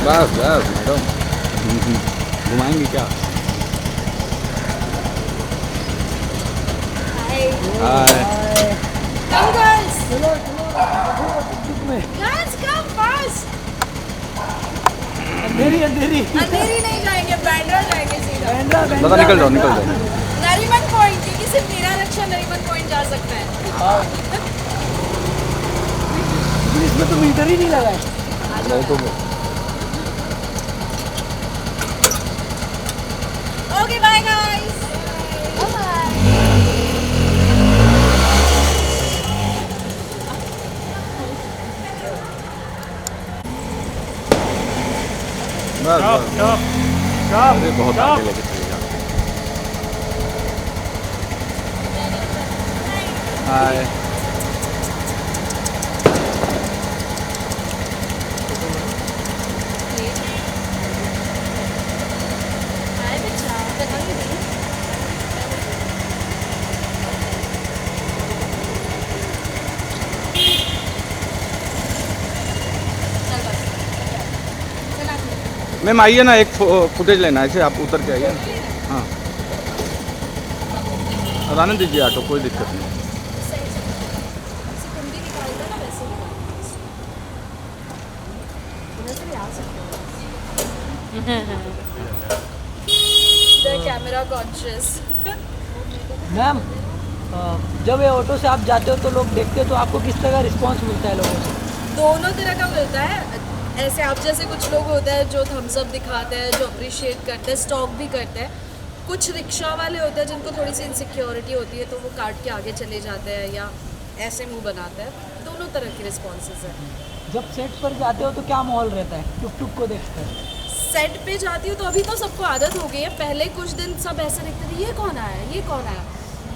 बस बस मैडम घुमाएंगे क्या? हाय। Come girls, चलो चलो टुकटुक में। girls come fast. अंधेरी अंधेरी। अंधेरी नहीं जाएंगे, बैंड्रा जाएंगे सीधा। बैंड्रा दादा बैंड्रा निकल जाओ बैंड्रा। निकल जाओ। नरीमन पॉइंट, क्योंकि सिर्फ मेरा रक्षा नरीमन पॉइंट जा सकता है। लेकिन इसमें तो मीटर ही नहीं लगा है। नहीं तो Okay, bye guys. Bye. Bus stop bus. Stop stop अरे बहुत स्टॉप। आगे लेके चले जाओ। हाय। Hi, बच्चा, बताइए दी। चल बस। चल आगे। मैम आइए ना, एक फुटेज लेना है, ऐसे आप उतर के आइए ना। हाँ और आने दीजिए ऑटो, कोई दिक्कत नहीं। सही से। ऐसे तुम भी निकालते ना, वैसे ही निकालते। उधर से भी आ सकते हो। The camera conscious. मैम जब ये ऑटो से आप जाते हो तो लोग देखते हो तो आपको किस तरह का रिस्पांस मिलता है लोगों से? दोनों तरह का मिलता है। ऐसे आप जैसे कुछ लोग होते हैं जो थम्स अप दिखाते हैं, जो अप्रिशिएट करते हैं, स्टॉक भी करते हैं। कुछ रिक्शा वाले होते हैं जिनको थोड़ी सी इनसिक्योरिटी होती है, तो वो काट के आगे चले जाते हैं या ऐसे मुंह बनाते हैं। दोनों तरह की रिस्पॉन्सेज हैं। जब सेट पर जाते हो तो क्या माहौल रहता है टुक टुक को देखकर? सेट पे जाती हूँ तो अभी तो सबको आदत हो गई है। पहले कुछ दिन सब ऐसे देखते थे, ये कौन आया, ये कौन आया।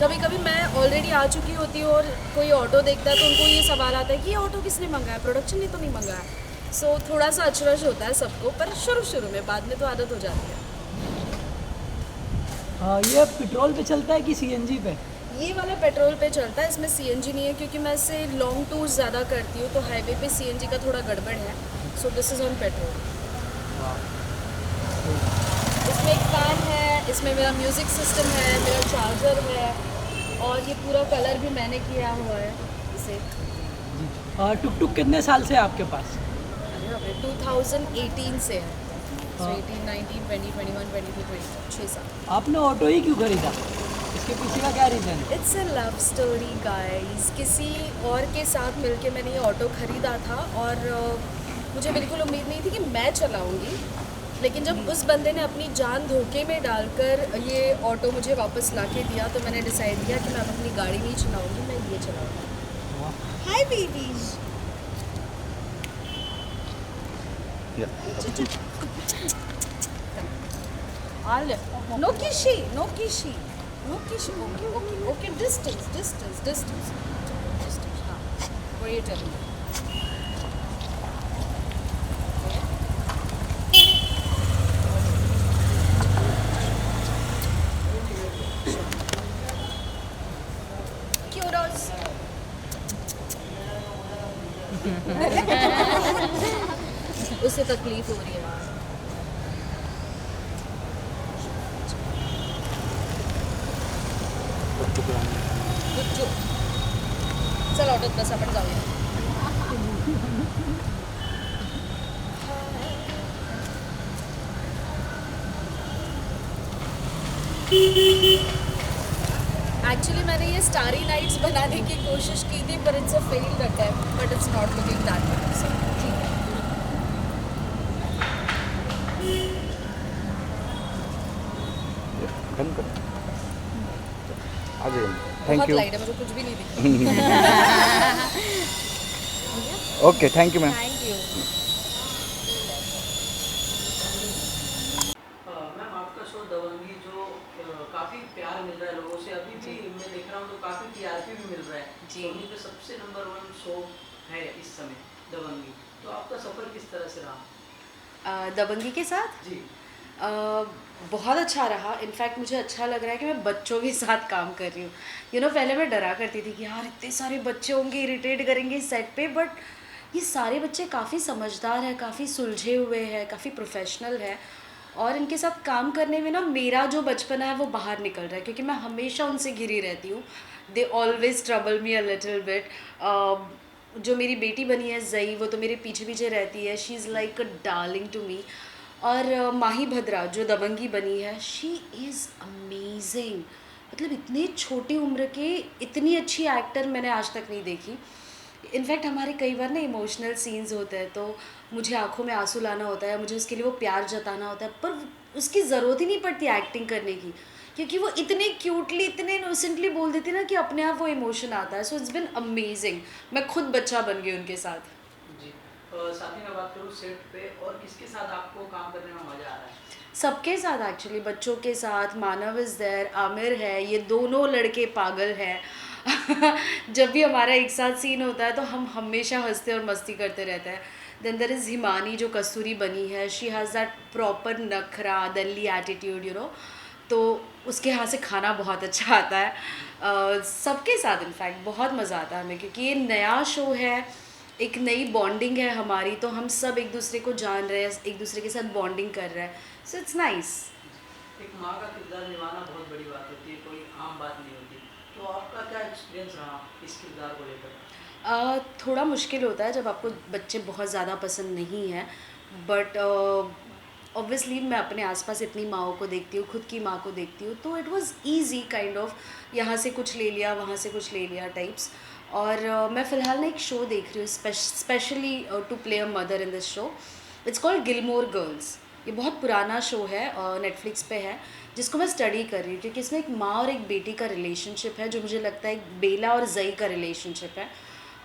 कभी कभी मैं ऑलरेडी आ चुकी होती हूँ और कोई ऑटो देखता है तो उनको ये सवाल आता है कि ये ऑटो किसने मंगाया, प्रोडक्शन ने तो नहीं मंगाया। सो थोड़ा सा अचरज होता है सबको, पर शुरू में, बाद में तो आदत हो जाती है। ये पेट्रोल पे चलता है कि सीएनजी पे? ये वाला पेट्रोल पे चलता है, इसमें सीएनजी नहीं है क्योंकि मैं इससे लॉन्ग टूर ज़्यादा करती हूँ, तो हाईवे पे सीएनजी का थोड़ा गड़बड़ है। So this is on petrol. इसमें एक फ़ैन है, इसमें मेरा म्यूज़िक सिस्टम है, मेरा चार्जर है, और ये पूरा कलर भी मैंने किया हुआ है इसे। टुक टुक कितने साल से है आपके पास? 2018 से है। So 18, 19, 20, 21, 22, 23, 6 साल। आपने ऑटो ही क्यों खरीदा? इसके पीछे का क्या रीज़न है? It's a love story guys. किसी और के साथ मिलके मैंने ये ऑटो ख़रीदा था और मुझे बिल्कुल उम्मीद नहीं थी कि मैं चलाऊंगी, लेकिन जब उस बंदे ने अपनी जान धोखे में डालकर ये ऑटो मुझे वापस ला के दिया, तो मैंने डिसाइड किया कि मैं अब अपनी गाड़ी नहीं चलाऊंगी, मैं ये चलाऊंगी। Hi baby. No kissy, no kissy, no kissy. Okay okay okay, distance distance distance distance. हाँ, what are you telling me? Kudos. उसे तकलीफ हो रही है यार। गुच्चू, चल ऑटोत बस, आपण जाऊया। एक्चुअली मैंने ये स्टारी नाइट्स बनाने की कोशिश की थी, पर it's a failed attempt, but it's not looking that good, so ठीक है। बंद कर आ जाइए। बहुत थैंक यू। लाइट है, मुझे कुछ भी नहीं दिख रहा। Okay thank you ma'am. Thank you. Ma'am आपका शो दबंगी जो काफ़ी प्यार मिल रहा है लोगों से, अभी भी मैं देख रहा हूँ तो काफ़ी टीआरपी भी मिल रहा है। जी। सोनी पे सबसे नंबर 1 शो है इस समय दबंगी, तो आपका सफ़र किस तरह से रहा? दबंगी के साथ जी। बहुत अच्छा रहा। इनफैक्ट मुझे अच्छा लग रहा है कि मैं बच्चों के साथ काम कर रही हूँ। पहले मैं डरा करती थी कि यार इतने सारे बच्चे होंगे, इरिटेट करेंगे सेट पे, बट ये सारे बच्चे काफ़ी समझदार हैं, काफ़ी सुलझे हुए हैं, काफ़ी प्रोफेशनल है, और इनके साथ काम करने में ना मेरा जो बचपना है वो बाहर निकल रहा है, क्योंकि मैं हमेशा उनसे घिरी रहती हूँ। They always trouble me a little bit. जो मेरी बेटी बनी है जई, वो तो मेरे पीछे पीछे रहती है, she is like a darling to me. और माही भद्रा जो दबंगी बनी है, शी इज़ अमेजिंग। मतलब इतनी छोटी उम्र के इतनी अच्छी एक्टर मैंने आज तक नहीं देखी। इनफैक्ट हमारे कई बार ना इमोशनल सीन्स होते हैं, तो मुझे आंखों में आंसू लाना होता है, मुझे उसके लिए वो प्यार जताना होता है, पर उसकी ज़रूरत ही नहीं पड़ती एक्टिंग करने की, क्योंकि वो इतने क्यूटली, इतने इनोसेंटली बोल देती ना कि अपने आप वो इमोशन आता है। So it's been amazing. मैं खुद बच्चा बन गई उनके साथ। जी। साथ ही मैं बात करूँ सेट पे और किसके साथ आपको काम करने में मज़ा आ रहा है? सबके साथ एक्चुअली, बच्चों के साथ। मानव इज़ देयर, आमिर है, ये दोनों लड़के पागल हैं। जब भी हमारा एक साथ सीन होता है तो हम हमेशा हंसते और मस्ती करते रहते हैं। देन देयर इज़ हिमानी जो कस्तूरी बनी है, शी हैज़ दैट प्रॉपर नखरा दिल्ली एटीट्यूड, यू नो। तो उसके यहाँ से खाना बहुत अच्छा आता है। सबके साथ इनफैक्ट बहुत मज़ा आता है हमें, क्योंकि ये नया शो है, एक नई बॉन्डिंग है हमारी, तो हम सब एक दूसरे को जान रहे हैं, एक दूसरे के साथ बॉन्डिंग कर रहे हैं। So it's nice. एक माँ का किरदार निभाना बहुत बड़ी बात होती है, कोई आम बात नहीं होती। तो आपका क्या एक्सपीरियंस रहा इस किरदार को लेकर? थोड़ा मुश्किल होता है जब आपको बच्चे बहुत ज़्यादा पसंद नहीं हैं, बट ऑब्वियसली मैं अपने आसपास इतनी माँओं को देखती हूँ, खुद की माँ को देखती हूँ, तो it was easy kind of, यहाँ से कुछ ले लिया, वहाँ से कुछ ले लिया टाइप्स। और मैं फ़िलहाल ना एक शो देख रही हूँ specially to play a mother in this show. It's called Gilmore girls. ये बहुत पुराना शो है, नेटफ्लिक्स पे है, जिसको मैं स्टडी कर रही हूँ, क्योंकि इसमें एक माँ और एक बेटी का रिलेशनशिप है, जो मुझे लगता है एक बेला और जई का रिलेशनशिप है,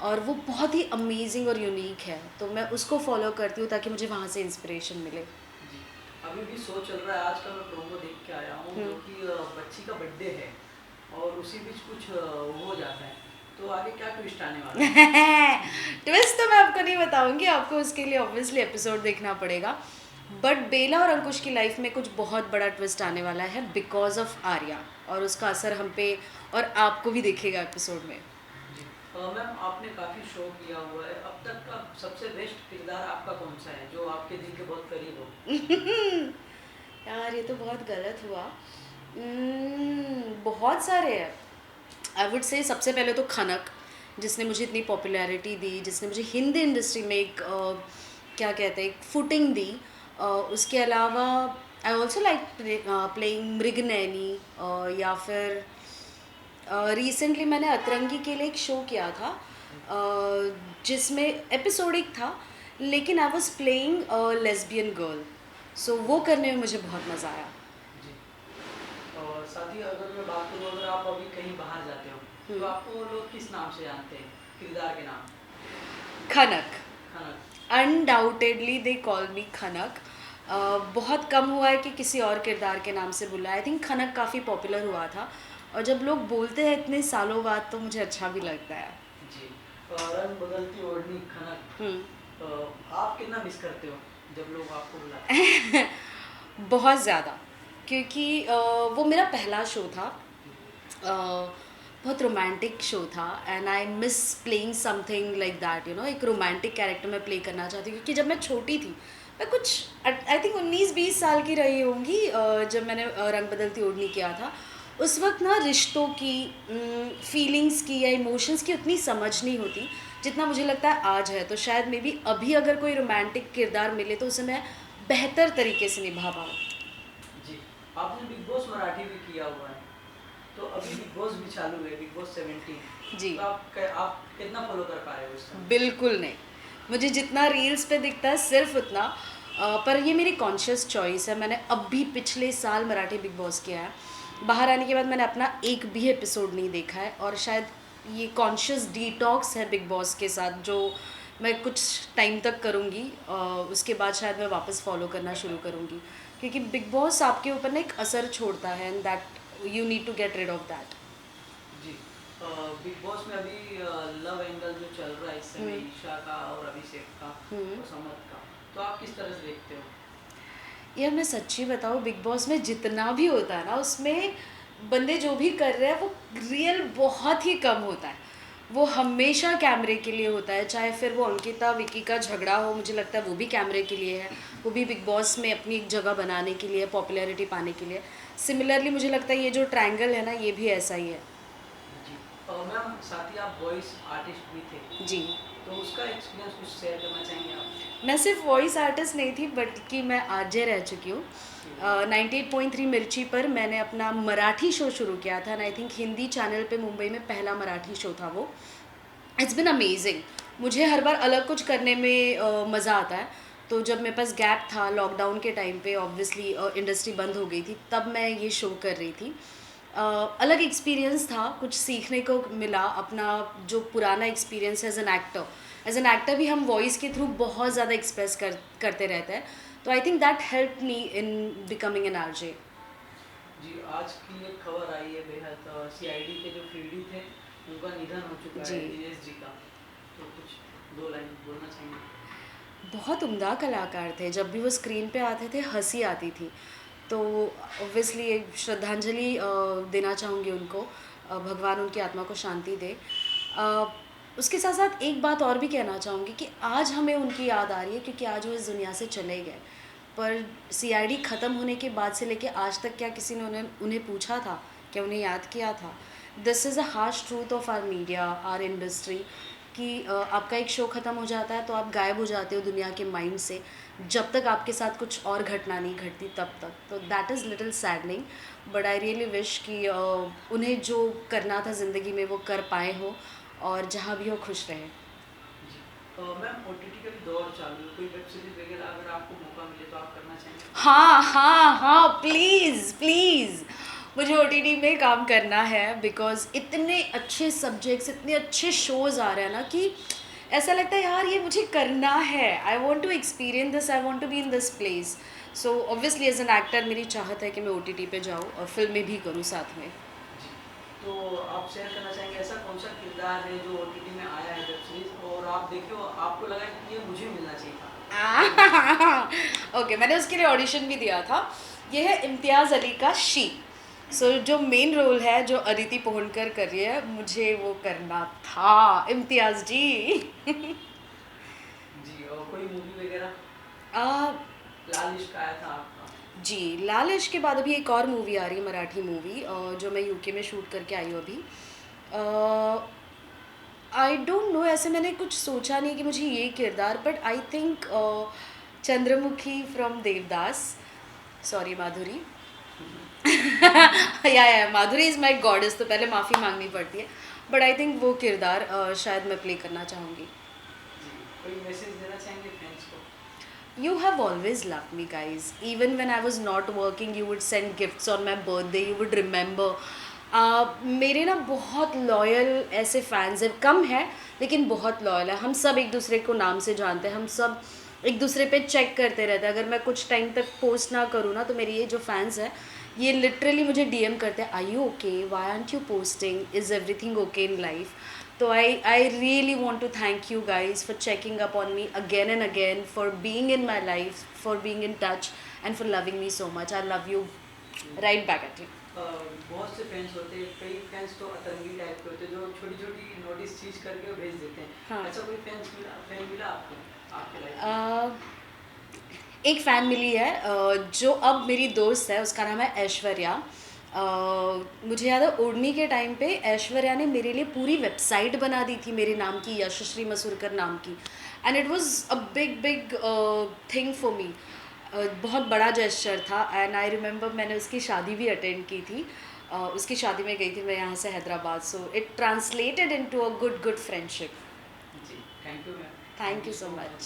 और वो बहुत ही अमेजिंग और यूनिक है। तो मैं उसको फॉलो करती हूँ ताकि मुझे वहाँ से इंस्पिरेशन मिले। जी। अभी भी शो चल रहा है, आज का मैं प्रोमो देख के आया हूँ, जो कि बच्ची का बर्थडे है और उसी बीच कुछ हो जाता है। तो आगे क्या ट्विस्ट आने वाला है? ट्विस्ट तो मैं आपको नहीं बताऊंगी, आपको उसके लिए ऑब्वियसली एपिसोड देखना पड़ेगा। बट बेला और अंकुश की लाइफ में कुछ बहुत बड़ा ट्विस्ट आने वाला है बिकॉज ऑफ आर्या, और उसका असर हम पे और आपको भी दिखेगा एपिसोड में। जी। मैम आपने काफ़ी शो किया हुआ है, अब तक का सबसे बेस्ट किरदार आपका कौन सा है जो आपके दिल के बहुत करीब हो? यार ये तो बहुत गलत हुआ। बहुत सारे हैं। आई वुड से सबसे पहले तो खनक, जिसने मुझे इतनी पॉपुलैरिटी दी, जिसने मुझे हिंदी इंडस्ट्री में एक क्या कहते हैं, एक फुटिंग दी। उसके अलावा I also like playing Mriganaini, या फिर रिसेंटली मैंने अतरंगी के लिए एक शो किया था, जिसमें एपिसोडिक था, लेकिन I was playing lesbian girl. So वो करने में मुझे बहुत मज़ा आया। जी। और साथ ही अगर मैं बात करूँ, अगर आप अभी कहीं बाहर जाते हो तो आपको लोग किस नाम से जानते हैं, किरदार के नाम? खनक, खनक। अनडाउटेडली दे कॉल मी खनक। बहुत कम हुआ है कि किसी और किरदार के नाम से बुलाया। आई थिंक खनक काफ़ी पॉपुलर हुआ था, और जब लोग बोलते हैं इतने सालों बाद तो मुझे अच्छा भी लगता है। जी। रंग बदलती ओढ़नी खनक, आप कितना मिस करते हो जब लोग आपको बुलाते हैं? बहुत ज़्यादा, क्योंकि वो मेरा पहला शो था, बहुत रोमांटिक शो था, and I miss playing something like that, you know. एक रोमांटिक कैरेक्टर मैं प्ले करना चाहती हूँ, क्योंकि जब मैं छोटी थी, मैं कुछ आई थिंक 19-20 साल की रही होंगी, जब मैंने रंग बदलती ओढ़नी किया था। उस वक्त ना रिश्तों की, फीलिंग्स की या इमोशंस की उतनी समझ नहीं होती जितना मुझे लगता है आज है। तो शायद मे बी अभी अगर कोई रोमांटिक किरदार मिले तो उसे मैं बेहतर तरीके से निभा पाऊँ। जी। आपने बिग बॉस मराठी भी किया हुआ है, तो अभी बिग बॉस भी चालू है, बिग बॉस 17। जी। तो आप कितना फॉलो कर पा रहे हो इसका? बिल्कुल नहीं, मुझे जितना रील्स पे दिखता है सिर्फ उतना। पर ये मेरी कॉन्शियस चॉइस है। मैंने अभी पिछले साल मराठी बिग बॉस किया है, बाहर आने के बाद मैंने अपना एक भी एपिसोड नहीं देखा है, और शायद ये कॉन्शियस डिटॉक्स है बिग बॉस के साथ, जो मैं कुछ टाइम तक करूँगी। उसके बाद शायद मैं वापस फॉलो करना शुरू करूँगी, क्योंकि बिग बॉस आपके ऊपर ना एक असर छोड़ता है, and that you need to get rid of that. जी। बिग बॉस में अभी लव एंगल जो चल रहा है इस समय, ईशा का और अभिषेक का और समत का, तो आप किस तरह से देखते हो? यार मैं सच्ची बताऊँ, बिग बॉस में जितना भी होता है ना, उसमें बंदे जो भी कर रहे हैं वो रियल बहुत ही कम होता है। वो हमेशा कैमरे के लिए होता है, चाहे फिर वो अंकिता विकी का झगड़ा हो, मुझे लगता है वो भी कैमरे के लिए है, वो भी बिग बॉस में अपनी एक जगह बनाने के लिए, पॉपुलैरिटी पाने के लिए। सिमिलरली मुझे लगता है ये जो ट्रायंगल है ना, ये भी ऐसा ही है। जी। और मैम साथ ही आप वॉइस आर्टिस्ट भी थे, जी, तो उसका एक्सपीरियंस कुछ शेयर करना चाहेंगे आप? मैं सिर्फ वॉइस आर्टिस्ट नहीं थी, बट कि मैं आरजे रह चुकी हूँ। 98.3 मिर्ची पर मैंने अपना मराठी शो शुरू किया था, and I think Hindi channel पे मुंबई में पहला मराठी शो था वो। It's been amazing. मुझे हर बार अलग कुछ करने में मज़ा आता है। तो जब मेरे पास गैप था लॉकडाउन के टाइम पे, ऑब्वियसली इंडस्ट्री बंद हो गई थी, तब मैं ये शो कर रही थी। अलग एक्सपीरियंस था, कुछ सीखने को मिला। अपना जो पुराना एक्सपीरियंस एज एन एक्टर भी हम वॉइस के थ्रू बहुत ज़्यादा एक्सप्रेस करते रहते हैं। तो I think that help me in becoming an RJ. जी, आज की एक खबर आई है बेहद, सीआईडी के जो फीडी थे उनका निधन हो चुका जी। है, दिनेश जी का। तो कुछ 2 लाइन बोलना चाहेंगे? बहुत उम्दा कलाकार थे, जब भी वो स्क्रीन पे आते थे हंसी आती थी। तो ऑब्वियसली एक श्रद्धांजलि देना चाहूँगी उनको। भगवान उनकी आत्मा को शांति दे। उसके साथ साथ एक बात और भी कहना चाहूँगी कि आज हमें उनकी याद आ रही है, क्योंकि आज वो इस दुनिया से चले गए। पर सीआईडी ख़त्म होने के बाद से लेके आज तक क्या किसी ने उन्हें पूछा था, क्या उन्हें याद किया था? This is a harsh truth of our media, our industry, कि आपका एक शो ख़त्म हो जाता है तो आप गायब हो जाते हो दुनिया के माइंड से, जब तक आपके साथ कुछ और घटना नहीं घटती तब तक। तो that is little saddening, but I really wish कि उन्हें जो करना था ज़िंदगी में वो कर पाए हो, और जहाँ भी हो खुश रहे। जी। मैम ओटीटी का भी दौर चालू है, कोई वेब सीरीज वगैरह अगर आपको मौका मिले तो आप करना चाहेंगे? हाँ हाँ हाँ, प्लीज़ प्लीज़, मुझे ओटीटी में काम करना है, बिकॉज इतने अच्छे सब्जेक्ट्स, इतने अच्छे शोज़ आ रहे हैं ना, कि ऐसा लगता है यार ये मुझे करना है। I want to experience this, I want to be in this place. So obviously as an actor मेरी चाहत है कि मैं ओटीटी पे जाऊँ और फिल्में भी करूँ साथ में। जी। तो आप शेयर करना चाहेंगे ऐसा कौन सा किरदार है जो ओटीटी में आया है वेब सीरीज और आप देखे हो आपको लगा कि ये मुझे मिलना चाहिए था? ओके, मैंने उसके लिए ऑडिशन भी दिया था। ये है इम्तियाज़ अली का शी। सो जो मेन रोल है जो अदिति पोहनकर कर रही है, मुझे वो करना था, इम्तियाज़ जी। जी। और कोई मूवी वगैरह? आ, लाल इश्क आया था आपका। जी, लाल इश्क के बाद अभी एक और मूवी आ रही है, मराठी मूवी, जो मैं यूके में शूट करके आई हूँ अभी। आई डोंट नो, ऐसे मैंने कुछ सोचा नहीं कि मुझे ये किरदार, but I think Chandramukhi from Devdas, sorry Madhuri. या माधुरी इज़ माई गॉडेस, तो पहले माफ़ी मांगनी पड़ती है, बट आई थिंक वो किरदार शायद मैं प्ले करना चाहूँगी। जी। कोई मैसेज देना चाहेंगे फैंस को? You have always loved me, guys. Even when I was not working, you would send gifts on my birthday. You would remember. मेरे ना बहुत लॉयल ऐसे फैंस हैं, कम है लेकिन बहुत लॉयल है। हम सब एक दूसरे को नाम से जानते हैं, हम सब एक दूसरे पे चेक करते रहते हैं। अगर मैं कुछ टाइम तक पोस्ट ना करूँ ना, तो मेरे ये जो फैंस हैं, ये लिटरली मुझे डीएम करते हैं, are you okay, why aren't you posting, is everything okay in life? So I really want to thank you guys for checking up on me again and again, for being in my life, for being in touch, and for loving me so much. I love you right back at you. बहुत से fans होते हैं, कई fans तो अतरंगी type के होते हैं जो छोटी छोटी नोटिस चीज करके भेज देते हैं। हाँ। ऐसा कोई फैन मिला आपको आपके लाइफ? एक फ़ैन मिली है, जो अब मेरी दोस्त है, उसका नाम है ऐश्वर्या। मुझे याद है ओढ़नी के टाइम पे ऐश्वर्या ने मेरे लिए पूरी वेबसाइट बना दी थी मेरे नाम की, यशश्री मसूरकर नाम की, and it was a big thing for me. बहुत बड़ा जेस्चर था, एंड आई रिमेंबर मैंने उसकी शादी भी अटेंड की थी। उसकी शादी में गई थी मैं यहाँ से Hyderabad, so it translated into a good friendship. जी। Thank you ma'am. Thank you so much.